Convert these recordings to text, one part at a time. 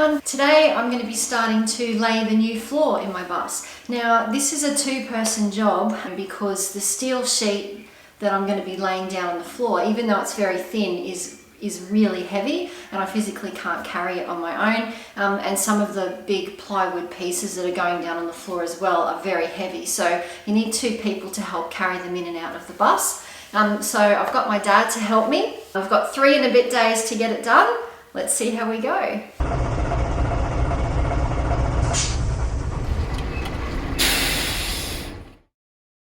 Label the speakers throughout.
Speaker 1: everyone. Today I'm going to be starting to lay the new floor in my bus. Now this is a two-person job because the steel sheet that I'm going to be laying down on the floor, even though it's very thin, is really heavy and I physically can't carry it on my own, and some of the big plywood pieces that are going down on the floor as well are very heavy, so you need two people to help carry them in and out of the bus. So I've got my dad to help me. I've got 3 and a bit days to get it done. Let's see how we go.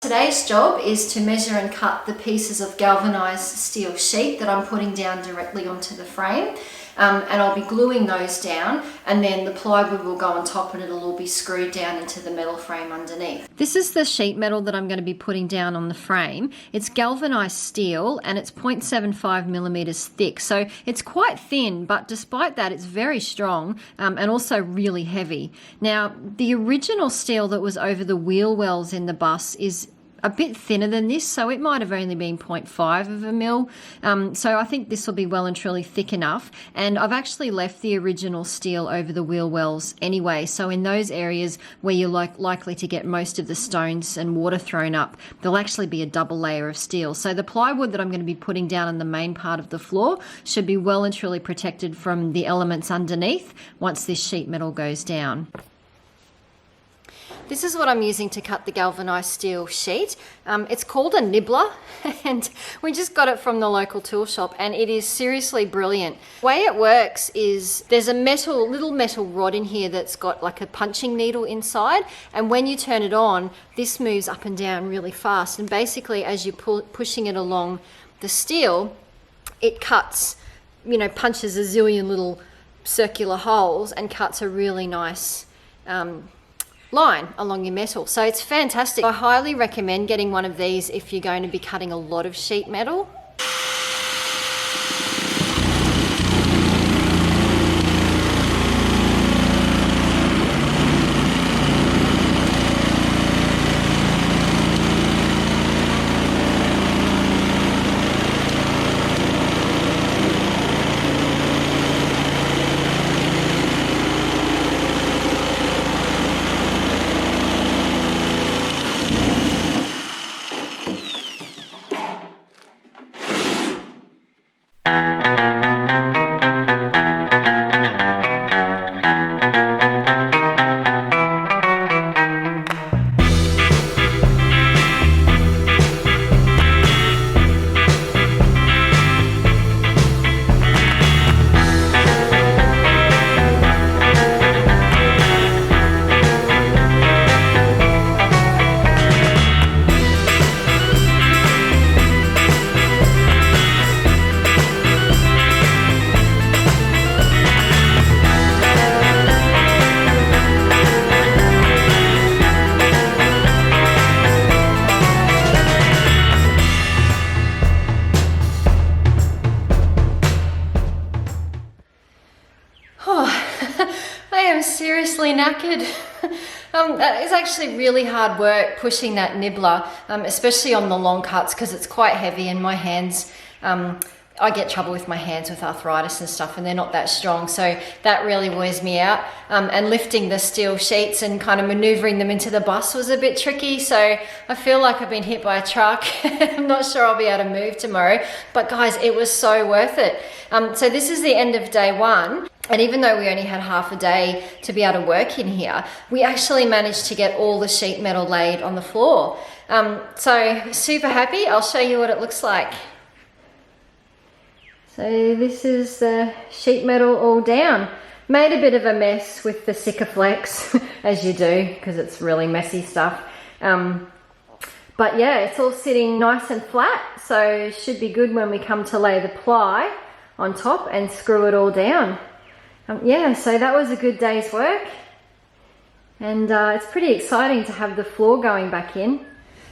Speaker 1: Today's job is to measure and cut the pieces of galvanized steel sheet that I'm putting down directly onto the frame, and I'll be gluing those down, and then the plywood will go on top and it'll all be screwed down into the metal frame underneath. This is the sheet metal that I'm going to be putting down on the frame. It's galvanized steel and it's 0.75 millimeters thick, so it's quite thin, but despite that it's very strong and also really heavy. Now the original steel that was over the wheel wells in the bus is a bit thinner than this, so it might have only been 0.5 of a mil. So I think this will be well and truly thick enough. And I've actually left the original steel over the wheel wells anyway. So in those areas where you're likely to get most of the stones and water thrown up, there'll actually be a double layer of steel. So the plywood that I'm going to be putting down on the main part of the floor should be well and truly protected from the elements underneath once this sheet metal goes down. This is what I'm using to cut the galvanized steel sheet. It's called a nibbler and we just got it from the local tool shop and it is seriously brilliant. The way it works is there's a little metal rod in here that's got like a punching needle inside, and when you turn it on, this moves up and down really fast, and basically as you're pushing it along the steel, it cuts, punches a zillion little circular holes and cuts a really nice line along your metal. So it's fantastic. I highly recommend getting one of these if you're going to be cutting a lot of sheet metal. Seriously knackered. It's actually really hard work pushing that nibbler, especially on the long cuts because it's quite heavy and my hands, I get trouble with my hands with arthritis and stuff and they're not that strong, so that really wears me out, and lifting the steel sheets and kind of maneuvering them into the bus was a bit tricky, so I feel like I've been hit by a truck. I'm not sure I'll be able to move tomorrow, but guys, it was so worth it. So this is the end of day 1. And even though we only had half a day to be able to work in here, we actually managed to get all the sheet metal laid on the floor. So super happy. I'll show you what it looks like. So this is the sheet metal all down. Made a bit of a mess with the Sikaflex, as you do, because it's really messy stuff. But yeah, it's all sitting nice and flat, so should be good when we come to lay the ply on top and screw it all down. Yeah, so that was a good day's work, and it's pretty exciting to have the floor going back in.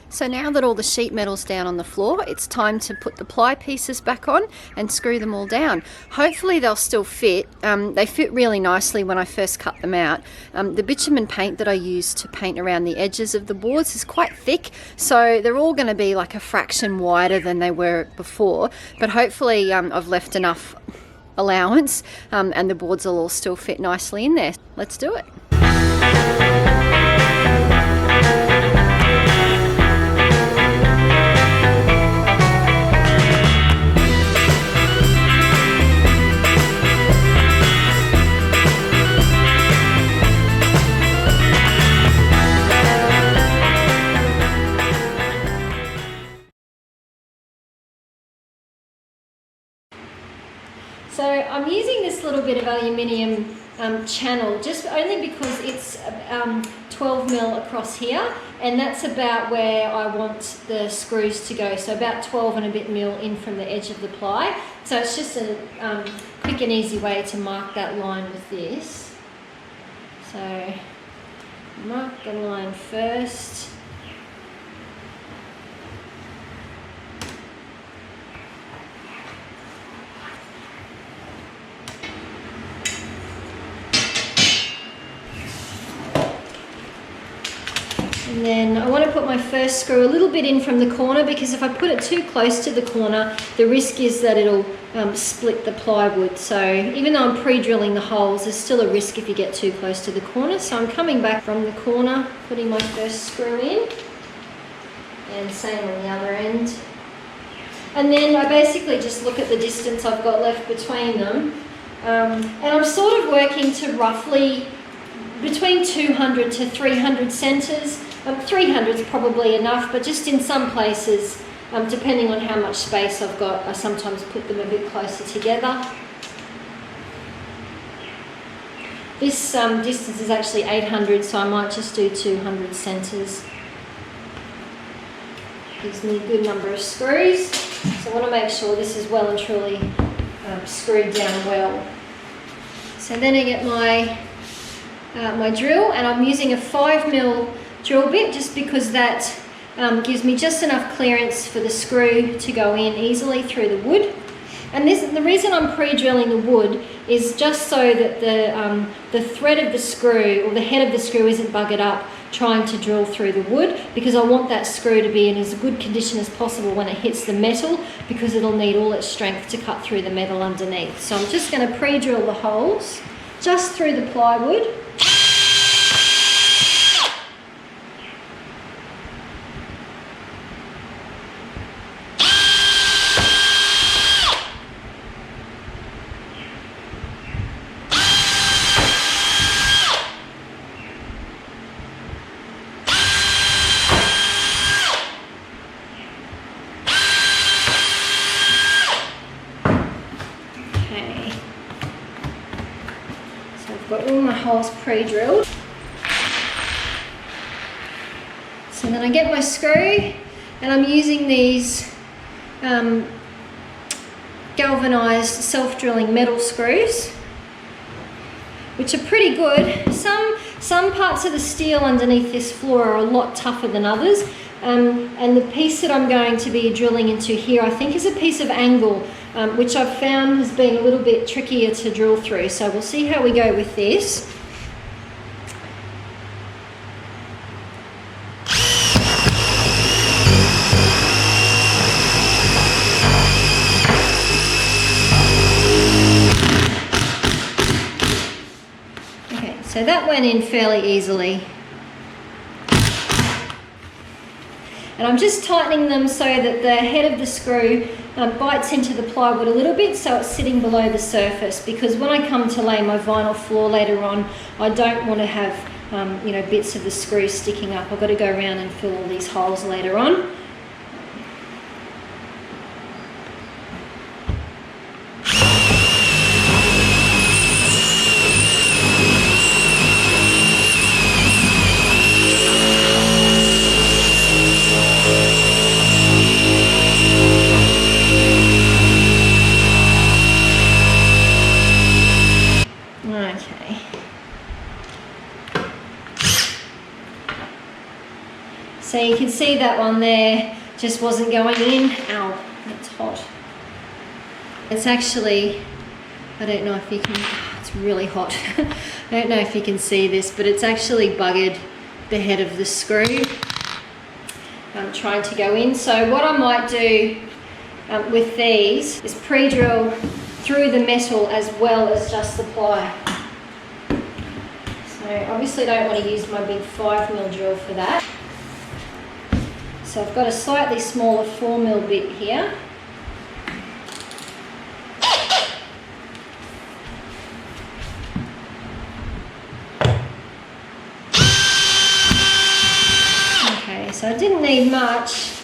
Speaker 1: So now that all the sheet metal's down on the floor, it's time to put the ply pieces back on and screw them all down. Hopefully they'll still fit. They fit really nicely when I first cut them out. The bitumen paint that I used to paint around the edges of the boards is quite thick, so they're all going to be like a fraction wider than they were before, but hopefully I've left enough allowance, and the boards will all still fit nicely in there. Let's do it. So I'm using this little bit of aluminium channel just only because it's 12 mil across here, and that's about where I want the screws to go, so about 12 and a bit mil in from the edge of the ply. So it's just a quick and easy way to mark that line with this. So mark the line first. And then I want to put my first screw a little bit in from the corner, because if I put it too close to the corner, the risk is that it'll split the plywood. So even though I'm pre-drilling the holes, there's still a risk if you get too close to the corner. So I'm coming back from the corner, putting my first screw in, and same on the other end. And then I basically just look at the distance I've got left between them. And I'm sort of working to roughly between 200 to 300 centres. 300 is probably enough, but just in some places, depending on how much space I've got, I sometimes put them a bit closer together. This distance is actually 800, so I might just do 200 centres. Gives me a good number of screws. So I want to make sure this is well and truly screwed down well. So then I get my drill, and I'm using a 5mm drill bit just because that gives me just enough clearance for the screw to go in easily through the wood. And the reason I'm pre-drilling the wood is just so that the thread of the screw, or the head of the screw, isn't buggered up trying to drill through the wood, because I want that screw to be in as good condition as possible when it hits the metal, because it'll need all its strength to cut through the metal underneath. So I'm just going to pre-drill the holes just through the plywood. Got all my holes pre-drilled. So then I get my screw, and I'm using these galvanised self-drilling metal screws, which are pretty good. Some parts of the steel underneath this floor are a lot tougher than others, and the piece that I'm going to be drilling into here, I think, is a piece of angle, which I've found has been a little bit trickier to drill through. So we'll see how we go with this. Okay, so that went in fairly easily. And I'm just tightening them so that the head of the screw bites into the plywood a little bit, so it's sitting below the surface, because when I come to lay my vinyl floor later on, I don't want to have bits of the screw sticking up. I've got to go around and fill all these holes later on. So you can see that one there just wasn't going in. Ow, that's hot. It's actually, I don't know if you can, it's really hot. I don't know if you can see this, but it's actually buggered the head of the screw. I'm trying to go in. So what I might do with these is pre-drill through the metal as well as just the ply. So obviously don't want to use my big 5mm drill for that. So I've got a slightly smaller 4mm bit here. Okay, so I didn't need much.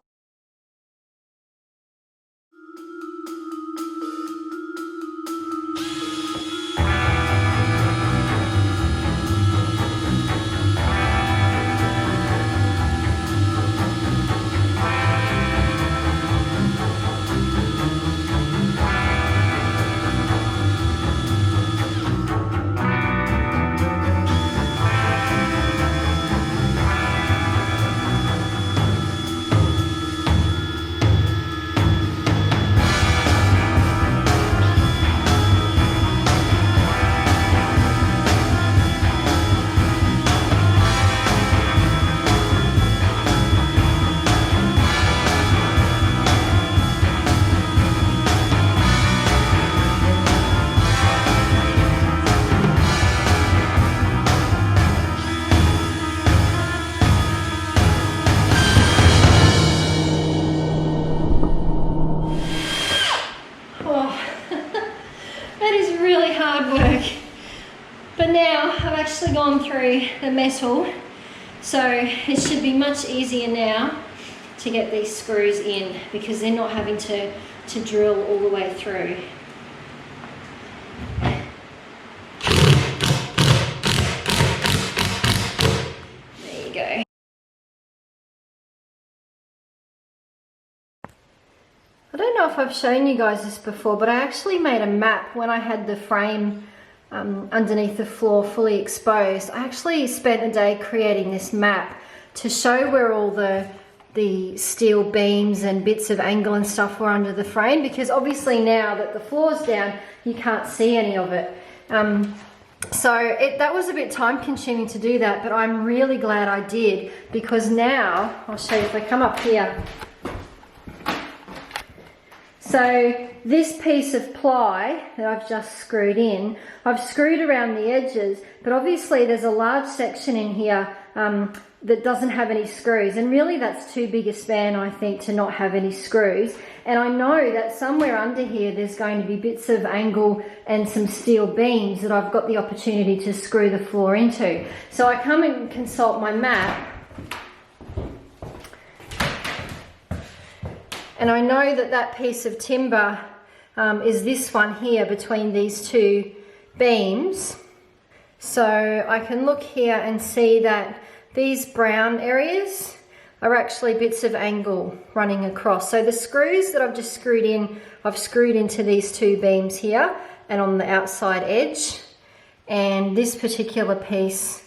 Speaker 1: But now I've actually gone through the metal, so it should be much easier now to get these screws in because they're not having to drill all the way through. There you go. I don't know if I've shown you guys this before, but I actually made a map when I had the frame underneath the floor fully exposed. I actually spent a day creating this map to show where all the steel beams and bits of angle and stuff were under the frame, because obviously now that the floor's down you can't see any of it. So that was a bit time consuming to do that, but I'm really glad I did, because now I'll show you if I come up here. So this piece of ply that I've just screwed in, I've screwed around the edges, but obviously there's a large section in here that doesn't have any screws, and really that's too big a span, I think, to not have any screws. And I know that somewhere under here there's going to be bits of angle and some steel beams that I've got the opportunity to screw the floor into. So I come and consult my map, and I know that that piece of timber is this one here between these two beams. So I can look here and see that these brown areas are actually bits of angle running across. So the screws that I've just screwed in, I've screwed into these two beams here and on the outside edge. And this particular piece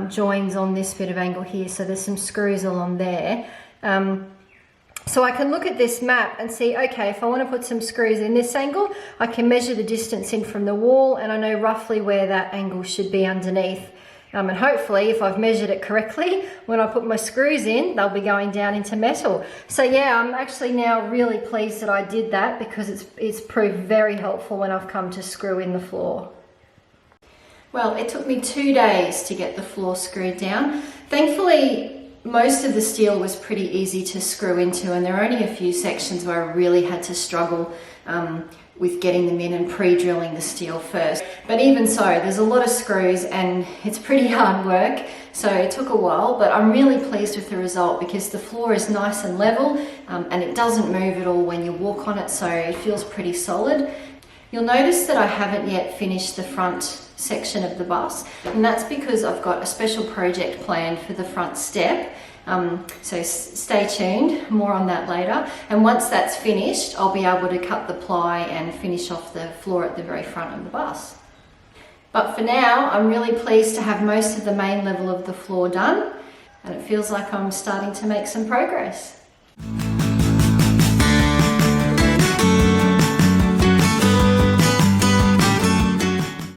Speaker 1: joins on this bit of angle here. So there's some screws along there. So I can look at this map and see, okay, if I want to put some screws in this angle, I can measure the distance in from the wall, and I know roughly where that angle should be underneath. And hopefully, if I've measured it correctly, when I put my screws in, they'll be going down into metal. So yeah, I'm actually now really pleased that I did that, because it's proved very helpful when I've come to screw in the floor. Well, it took me 2 days to get the floor screwed down. Thankfully, most of the steel was pretty easy to screw into, and there are only a few sections where I really had to struggle with getting them in and pre-drilling the steel first. But even so, there's a lot of screws and it's pretty hard work, so it took a while, but I'm really pleased with the result because the floor is nice and level and it doesn't move at all when you walk on it, so it feels pretty solid. You'll notice that I haven't yet finished the front section of the bus, and that's because I've got a special project planned for the front step. So stay tuned, more on that later. And once that's finished, I'll be able to cut the ply and finish off the floor at the very front of the bus. But for now, I'm really pleased to have most of the main level of the floor done, and it feels like I'm starting to make some progress.